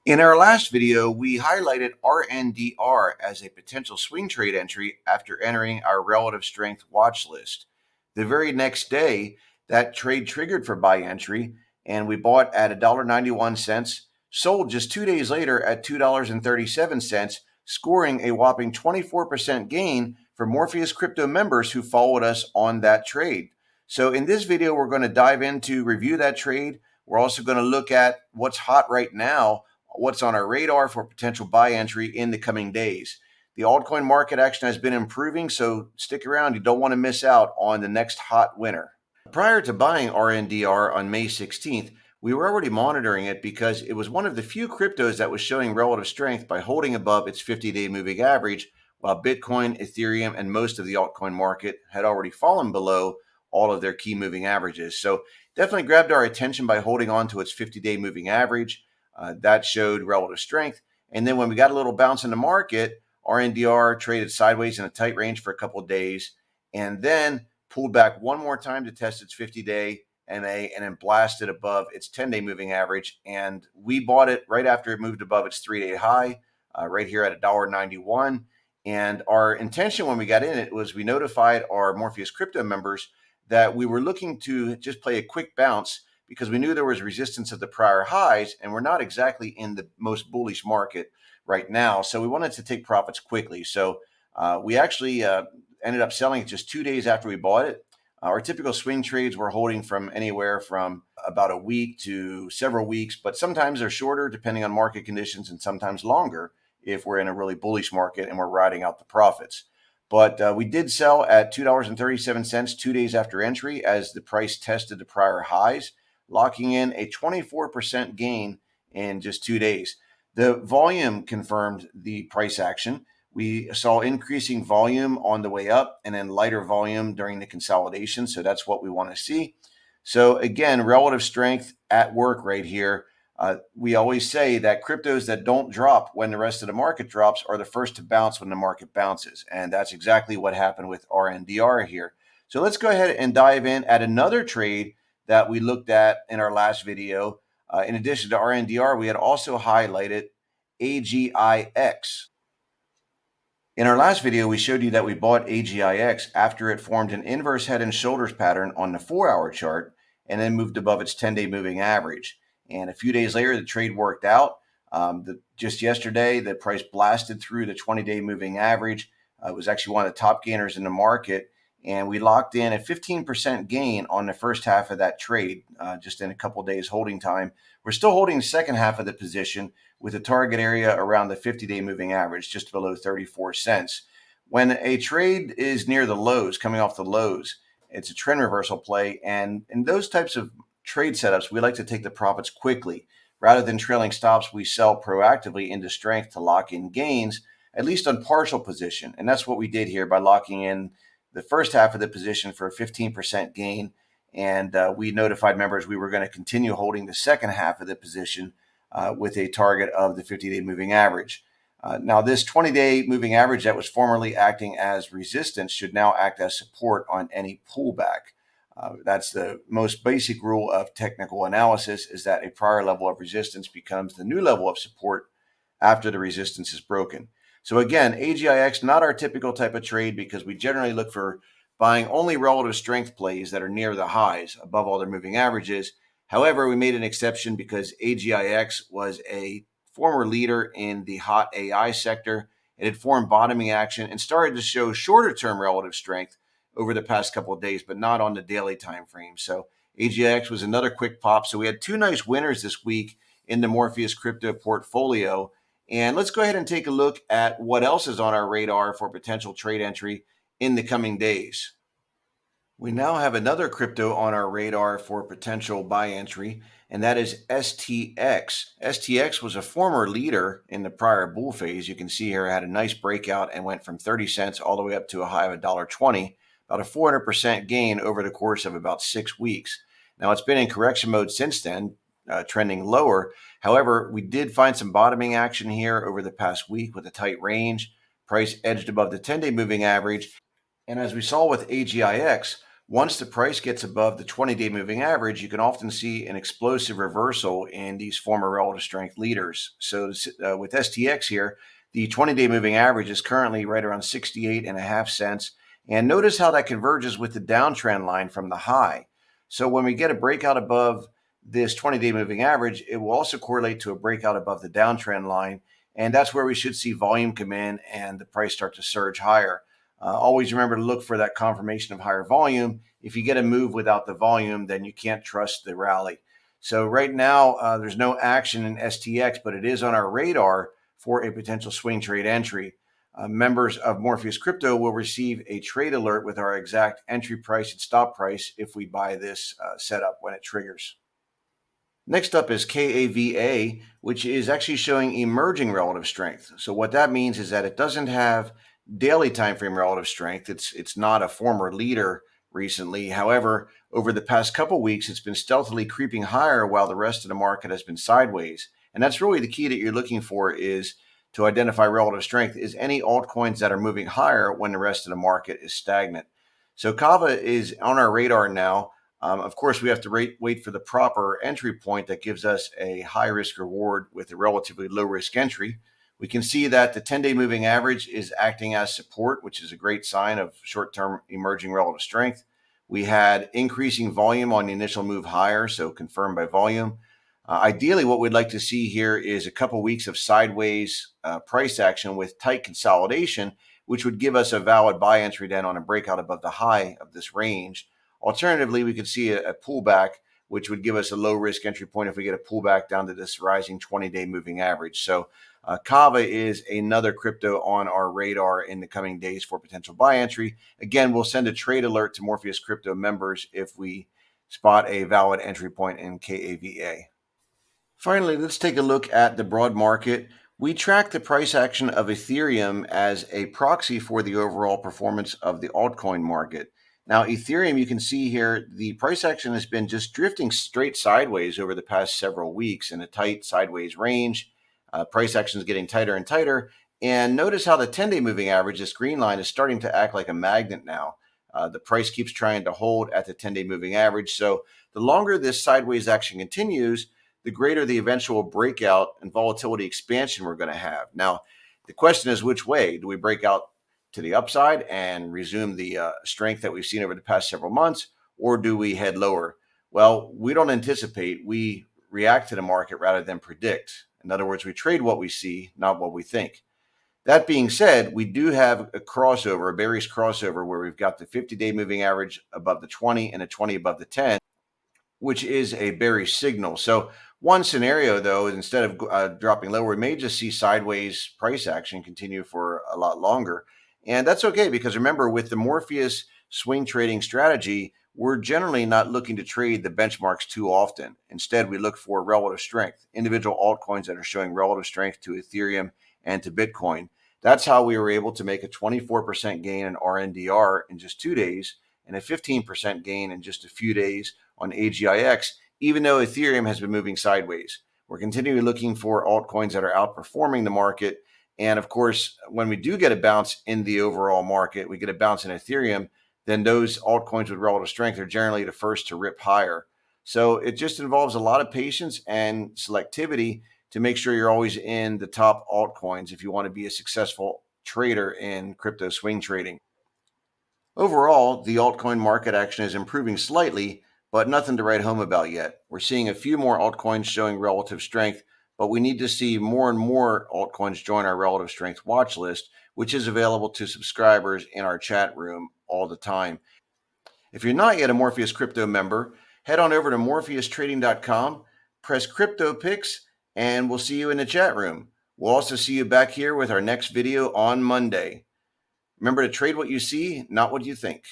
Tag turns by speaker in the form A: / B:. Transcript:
A: In our last video, we highlighted RNDR as a potential swing trade entry after entering our relative strength watch list. The very next day, that trade triggered for buy entry, and we bought at $1.91, sold just 2 days later at $2.37, scoring a whopping 24% gain for Morpheus Crypto members who followed us on that trade. So in this video, we're going to dive into review that trade. We're also going to look at what's hot right now, what's on our radar for potential buy entry in the coming days. The altcoin market action has been improving, so stick around. You don't want to miss out on the next hot winner. Prior to buying RNDR on May 16th, we were already monitoring it because it was one of the few cryptos that was showing relative strength by holding above its 50-day moving average, while Bitcoin, Ethereum, and most of the altcoin market had already fallen below all of their key moving averages. So definitely grabbed our attention by holding on to its 50-day moving average. That showed relative strength. And then when we got a little bounce in the market, RNDR traded sideways in a tight range for a couple of days and then pulled back one more time to test its 50-day MA and then blasted above its 10-day moving average. And we bought it right after it moved above its 3-day high, right here at $1.91. And our intention when we got in it was we notified our Morpheus Crypto members that we were looking to just play a quick bounce because we knew there was resistance at the prior highs, and we're not exactly in the most bullish market right now. So we wanted to take profits quickly. So we actually ended up selling it just 2 days after we bought it. Our typical swing trades were holding from anywhere from about a week to several weeks, but sometimes they're shorter depending on market conditions and sometimes longer if we're in a really bullish market and we're riding out the profits. But we did sell at $2.37 2 days after entry as the price tested the prior highs, locking in a 24% gain in just 2 days. The volume confirmed the price action. We saw increasing volume on the way up and then lighter volume during the consolidation. So that's what we want to see. So again, relative strength at work right here. We always say that cryptos that don't drop when the rest of the market drops are the first to bounce when the market bounces. And that's exactly what happened with RNDR here. So let's go ahead and dive in at another trade that we looked at in our last video. In addition to RNDR, we had also highlighted AGIX. In our last video, we showed you that we bought AGIX after it formed an inverse head and shoulders pattern on the 4-hour chart and then moved above its 10-day moving average. And a few days later, the trade worked out. Just yesterday, the price blasted through the 20-day moving average. It was actually one of the top gainers in the market. And we locked in a 15% gain on the first half of that trade, just in a couple of days holding time. We're still holding the second half of the position with a target area around the 50-day moving average, just below 34 cents. When a trade is near the lows, coming off the lows, it's a trend reversal play. And in those types of trade setups, we like to take the profits quickly. Rather than trailing stops, we sell proactively into strength to lock in gains, at least on partial position. And that's what we did here by locking in the first half of the position for a 15% gain. And we notified members we were going to continue holding the second half of the position with a target of the 50-day moving average. Now, this 20-day moving average that was formerly acting as resistance should now act as support on any pullback. That's the most basic rule of technical analysis, is that a prior level of resistance becomes the new level of support after the resistance is broken. So again, AGIX, not our typical type of trade because we generally look for buying only relative strength plays that are near the highs above all their moving averages. However, we made an exception because AGIX was a former leader in the hot AI sector. It had formed bottoming action and started to show shorter term relative strength over the past couple of days, but not on the daily time frame. So AGIX was another quick pop. So we had two nice winners this week in the Morpheus Crypto portfolio. And let's go ahead and take a look at what else is on our radar for potential trade entry in the coming days. We now have another crypto on our radar for potential buy entry, and that is STX. STX was a former leader in the prior bull phase. You can see here it had a nice breakout and went from 30 cents all the way up to a high of $1.20, about a 400% gain over the course of about 6 weeks. Now it's been in correction mode since then, trending lower. However, we did find some bottoming action here over the past week with a tight range. Price edged above the 10-day moving average. And as we saw with AGIX, Once the price gets above the 20-day moving average, you can often see an explosive reversal in these former relative strength leaders. So with STX here, the 20-day moving average is currently right around 68.5 cents. And notice how that converges with the downtrend line from the high. So when we get a breakout above this 20-day moving average, it will also correlate to a breakout above the downtrend line. And that's where we should see volume come in and the price start to surge higher. Always remember to look for that confirmation of higher volume. If you get a move without the volume, then you can't trust the rally. So right now, there's no action in STX, but it is on our radar for a potential swing trade entry. Members of Morpheus Crypto will receive a trade alert with our exact entry price and stop price if we buy this setup when it triggers. Next up is KAVA, which is actually showing emerging relative strength. So what that means is that it doesn't have daily time frame relative strength. It's not a former leader recently. However, over the past couple weeks, it's been stealthily creeping higher while the rest of the market has been sideways. And that's really the key that you're looking for, is to identify relative strength, is any altcoins that are moving higher when the rest of the market is stagnant. So KAVA is on our radar now. Of course, we have to wait for the proper entry point that gives us a high risk reward with a relatively low risk entry. We can see that the 10-day moving average is acting as support, which is a great sign of short-term emerging relative strength. We had increasing volume on the initial move higher, so confirmed by volume. Ideally, what we'd like to see here is a couple weeks of sideways price action with tight consolidation, which would give us a valid buy entry then on a breakout above the high of this range. Alternatively, we could see a pullback, which would give us a low risk entry point if we get a pullback down to this rising 20-day moving average. So KAVA is another crypto on our radar in the coming days for potential buy entry. Again, we'll send a trade alert to Morpheus Crypto members if we spot a valid entry point in KAVA. Finally, let's take a look at the broad market. We track the price action of Ethereum as a proxy for the overall performance of the altcoin market. Now, Ethereum, you can see here, the price action has been just drifting straight sideways over the past several weeks in a tight sideways range. Price action is getting tighter and tighter. And notice how the 10-day moving average, this green line, is starting to act like a magnet now. The price keeps trying to hold at the 10-day moving average. So the longer this sideways action continues, the greater the eventual breakout and volatility expansion we're going to have. Now, the question is, which way? Do we break out to the upside and resume the strength that we've seen over the past several months, or do we head lower? Well, we don't anticipate. We react to the market rather than predict. In other words, we trade what we see, not what we think. That being said, we do have a crossover, a bearish crossover, where we've got the 50-day moving average above the 20 and a 20 above the 10, which is a bearish signal. So one scenario, though, is instead of dropping lower, we may just see sideways price action continue for a lot longer. And that's okay, because remember, with the Morpheus swing trading strategy, we're generally not looking to trade the benchmarks too often. Instead, we look for relative strength, individual altcoins that are showing relative strength to Ethereum and to Bitcoin. That's how we were able to make a 24% gain in RNDR in just 2 days and a 15% gain in just a few days on AGIX, even though Ethereum has been moving sideways. We're continually looking for altcoins that are outperforming the market. And of course, when we do get a bounce in the overall market, we get a bounce in Ethereum, then those altcoins with relative strength are generally the first to rip higher. So it just involves a lot of patience and selectivity to make sure you're always in the top altcoins if you want to be a successful trader in crypto swing trading. Overall, the altcoin market action is improving slightly, but nothing to write home about yet. We're seeing a few more altcoins showing relative strength, but we need to see more and more altcoins join our relative strength watch list, which is available to subscribers in our chat room all the time. If you're not yet a Morpheus Crypto member, head on over to morpheustrading.com, press Crypto Picks, and we'll see you in the chat room. We'll also see you back here with our next video on Monday. Remember to trade what you see, not what you think.